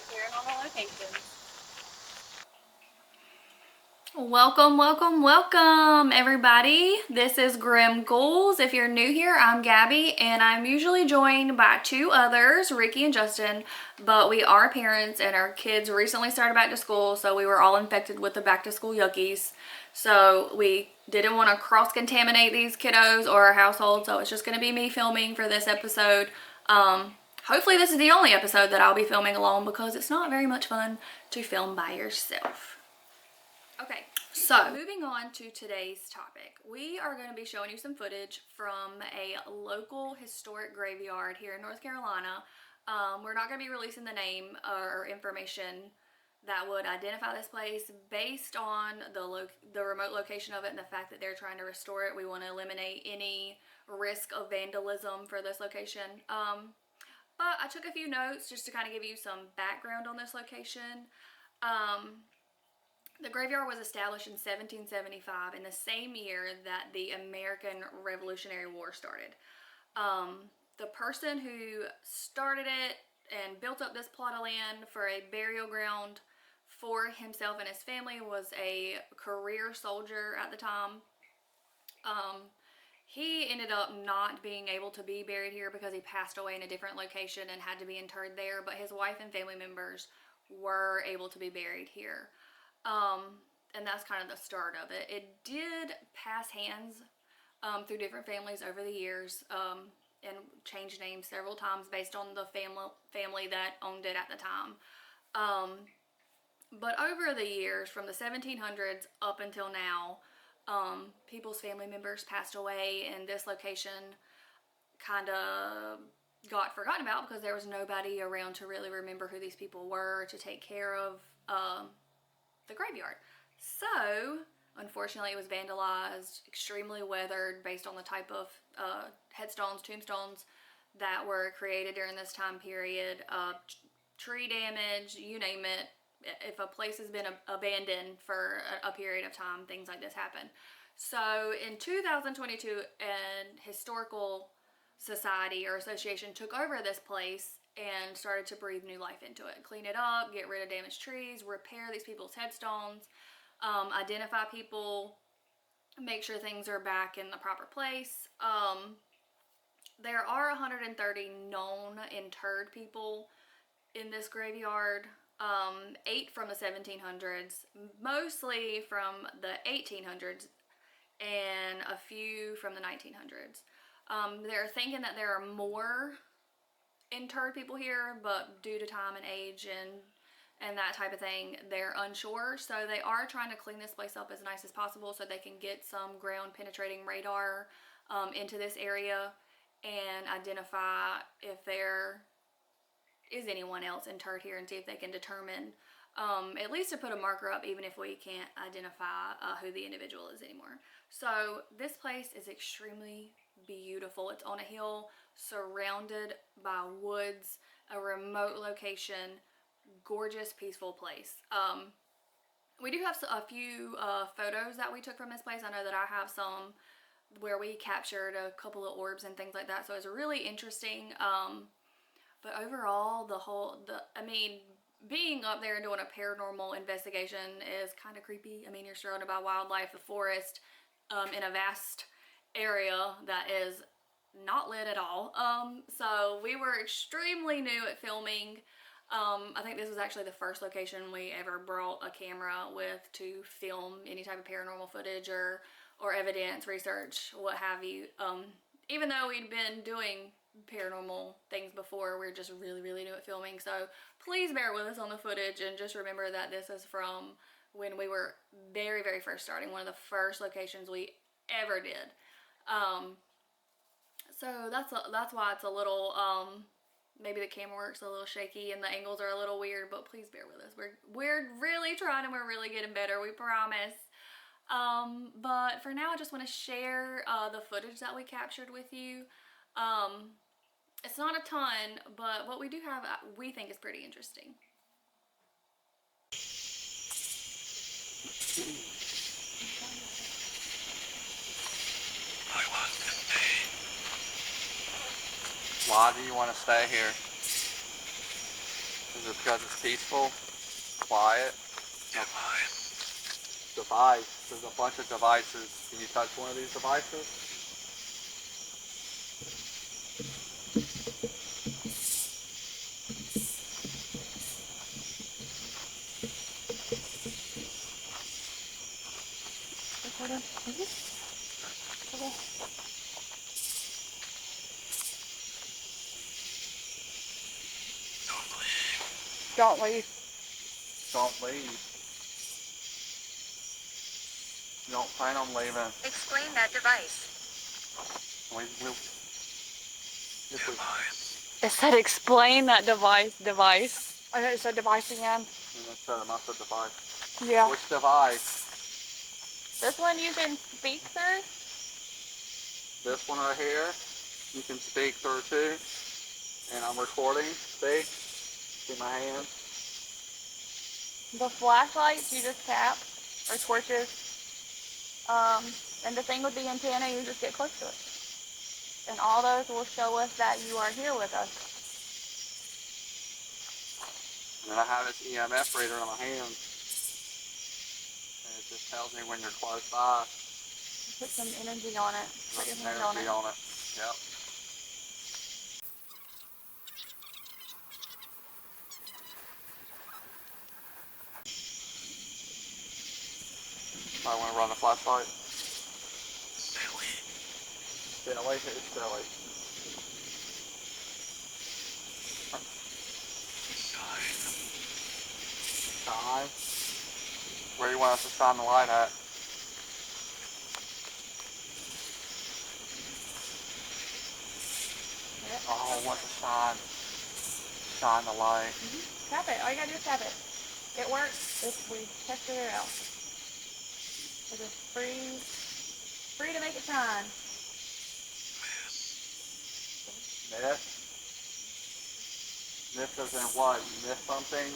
Paranormal locations. Welcome, everybody. This is Grim Ghouls. If you're new here, I'm Gabby, and I'm usually joined by two others, Ricky and Justin, but we are parents, and our kids recently started back to school, so we were all infected with the back-to-school yuckies. So we didn't want to cross-contaminate these kiddos or our household, so it's just going to be me filming for this episode. Hopefully this is the only episode that I'll be filming alone because it's not very much fun to film by yourself. Okay, so moving on to today's topic. We are going to be showing you some footage from a local historic graveyard here in North Carolina. We're not going to be releasing the name or information that would identify this place based on the remote location of it and the fact that they're trying to restore it. We want to eliminate any risk of vandalism for this location. But I took a few notes just to kind of give you some background on this location. The graveyard was established in 1775, in the same year that the American Revolutionary War started. The person who started it and built up this plot of land for a burial ground for himself and his family was a career soldier at the time. He ended up not being able to be buried here because he passed away in a different location and had to be interred there, but his wife and family members were able to be buried here. And that's kind of the start of it. It did pass hands through different families over the years and changed names several times based on the family that owned it at the time. But over the years, from the 1700s up until now, people's family members passed away, and this location kind of got forgotten about because there was nobody around to really remember who these people were to take care of the graveyard. So unfortunately it was vandalized, extremely weathered based on the type of headstones, tombstones that were created during this time period. Tree damage, you name it. If a place has been abandoned for a period of time, things like this happen. So in 2022, an historical society or association took over this place and started to breathe new life into it, clean it up, get rid of damaged trees, repair these people's headstones, identify people, make sure things are back in the proper place. There are 130 known interred people in this graveyard, 8 from the 1700s, mostly from the 1800s, and a few from the 1900s. They're thinking that there are more interred people here, but due to time and age and that type of thing, they're unsure. So they are trying to clean this place up as nice as possible so they can get some ground penetrating radar into this area and identify if there is anyone else interred here and see if they can determine, at least to put a marker up, even if we can't identify who the individual is anymore. So this place is extremely beautiful. It's on a hill surrounded by woods, a remote location, gorgeous, peaceful place. We do have a few photos that we took from this place. I know that I have some where we captured a couple of orbs and things like that, so it's really interesting. But overall, being up there and doing a paranormal investigation is kind of creepy. I mean, you're surrounded by wildlife, the forest, in a vast area that is not lit at all. So we were extremely new at filming. I think this was actually the first location we ever brought a camera with to film any type of paranormal footage or evidence, research, what have you. Even though we'd been doing paranormal things before, we're just really new at filming. So please bear with us on the footage and just remember that this is from when we were very first starting, one of the first locations we ever did. So that's why it's a little, maybe the camera works a little shaky and the angles are a little weird, but please bear with us. We're really trying and we're really getting better, we promise. But for now, I just want to share the footage that we captured with you. It's not a ton, but what we do have, we think is pretty interesting. I was in pain. Why do you want to stay here? Is it because it's peaceful, quiet? Device. There's a bunch of devices. Can you touch one of these devices? Don't leave. Don't leave. You don't plan on leaving. Explain that device. It said explain that device. I think it said device again. It must have device. Yeah. Which device? This one you can speak through? This one right here, you can speak through too. And I'm recording. See my hand? The flashlights you just tap, or torches. And the thing with the antenna, you just get close to it. And all those will show us that you are here with us. And then I have this EMF reader in my hand. And it just tells me when you're close by. Put some energy on it. Put your hand Energy on it. Yep. I want to run the flashlight. Silly. It's silly. Shine. Where do you want us to shine the light at? Yep. Oh, I want to shine the light. Tap it. All you gotta do is tap it. It works. We tested it out. It is free to make it shine. Miss? Miss as in what? You missed something?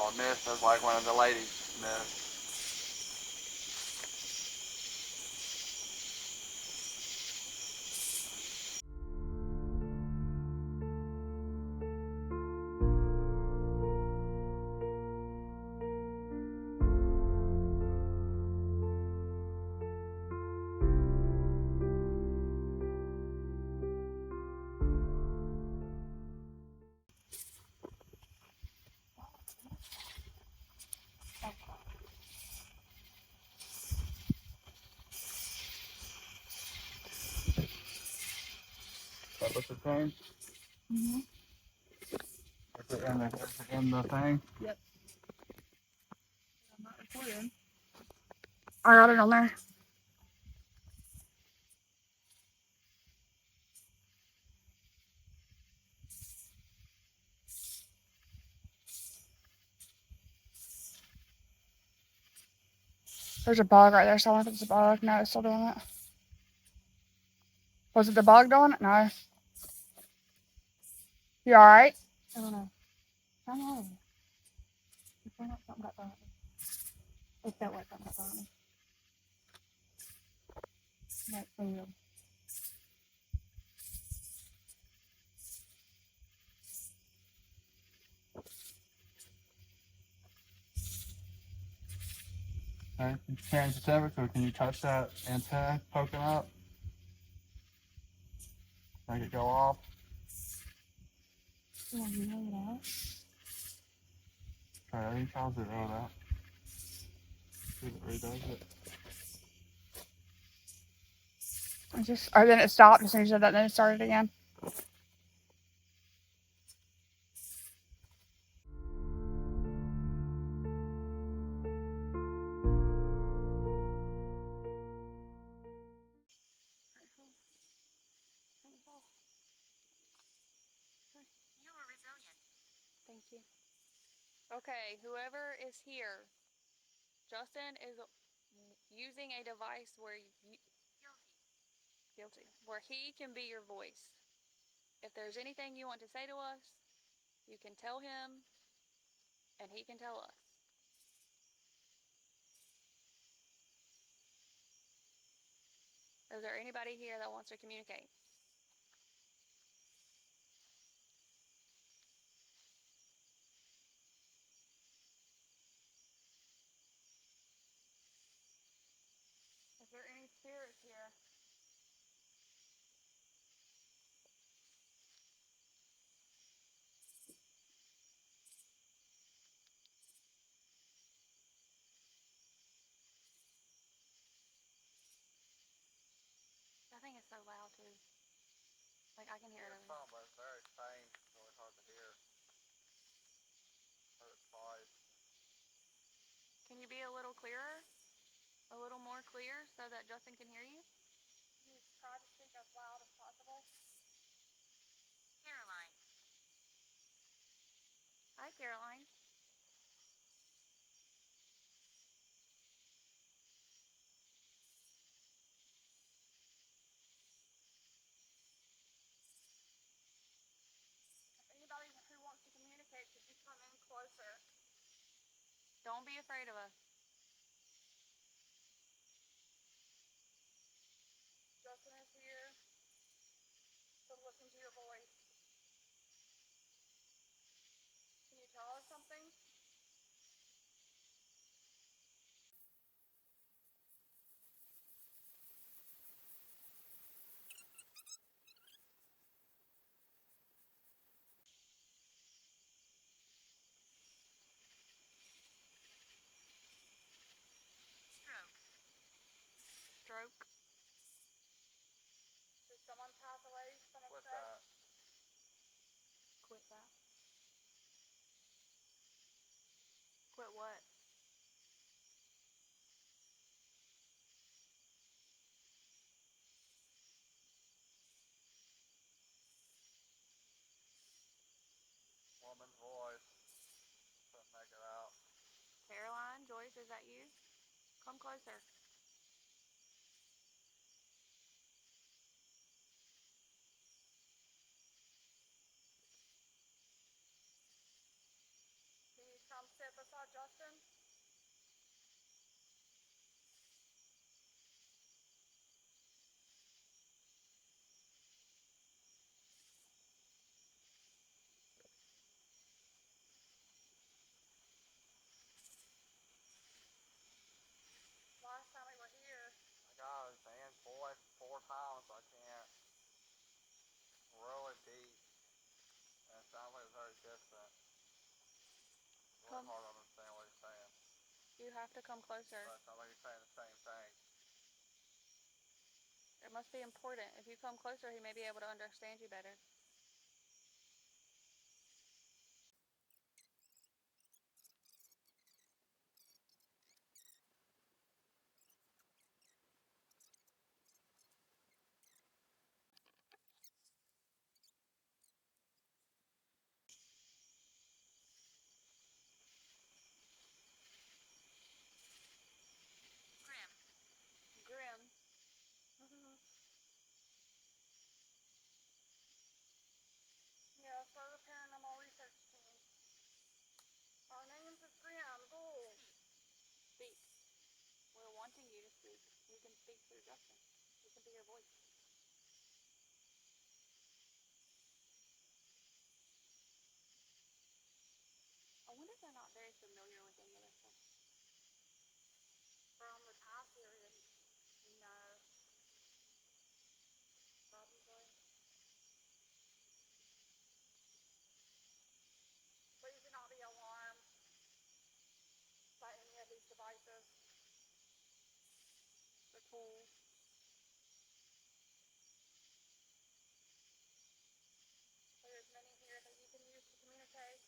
Or miss as like one of the ladies missed? That was the thing? Mm-hmm. Is it in the thing? Yep. I'm not recording. I got it on there. There's a bug right there, so I wonder if it's a bug. No, it's still doing it. Was it the bug doing it? No. You alright? I don't know. I don't know. It felt like something got thrown at me. It felt like something got thrown at me. Like food. Okay, change the temperature. Can you touch that antenna poking up? Make it go off. Yeah, you know Okay, I think I'll zero that. See if it redoes it. that. It just, or then it stopped as soon as you said that, then it started again. You are resilient. Thank you. Okay, whoever is here, Justin is using a device where guilty, where he can be your voice. If there's anything you want to say to us, you can tell him, and he can tell us. Is there anybody here that wants to communicate? I can hear it. It's some, but it's very faint. It's really hard to hear. Heard it twice. Can you be a little clearer? A little more clear so that Justin can hear you? You try to speak as loud as possible. Caroline. Hi, Caroline. If anybody who wants to communicate, could you come in closer? Don't be afraid of us. Justin is here to listen to your voice. Can you tell us something? Stroke. Stroke. Did someone pass away from a With stroke? that, Quit that. Quit what? woman's voice. Couldn't make it out. Caroline, Joyce, is that you? Come closer. Can you come sit beside Justin? Last time we were here, I got his man's voice 4 times. I can't really deep. And it sounds like it's very distant. It's really Come. hard to understand what he's saying. You have to come closer. But it sounds like he's saying the same thing. It must be important. If you come closer, he may be able to understand you better. Grim. Grim. yeah, for the paranormal research team. Our names is Graham Gould. Speak. We're wanting you to speak. You can speak through Justin. You can be your voice. I wonder if they're not very familiar with any of this stuff. From the time period. No. Probably. Please do not be alarmed by any of these devices. The tools. There's many here that you can use to communicate.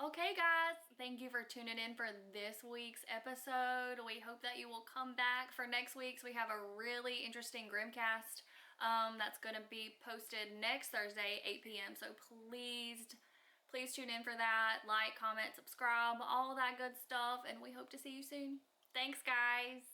Okay guys, thank you for tuning in for this week's episode. We hope that you will come back for next week's. We have a really interesting Grimcast that's going to be posted next Thursday, 8 p.m. So please tune in for that. Like, comment, subscribe, all that good stuff, and we hope to see you soon. Thanks guys.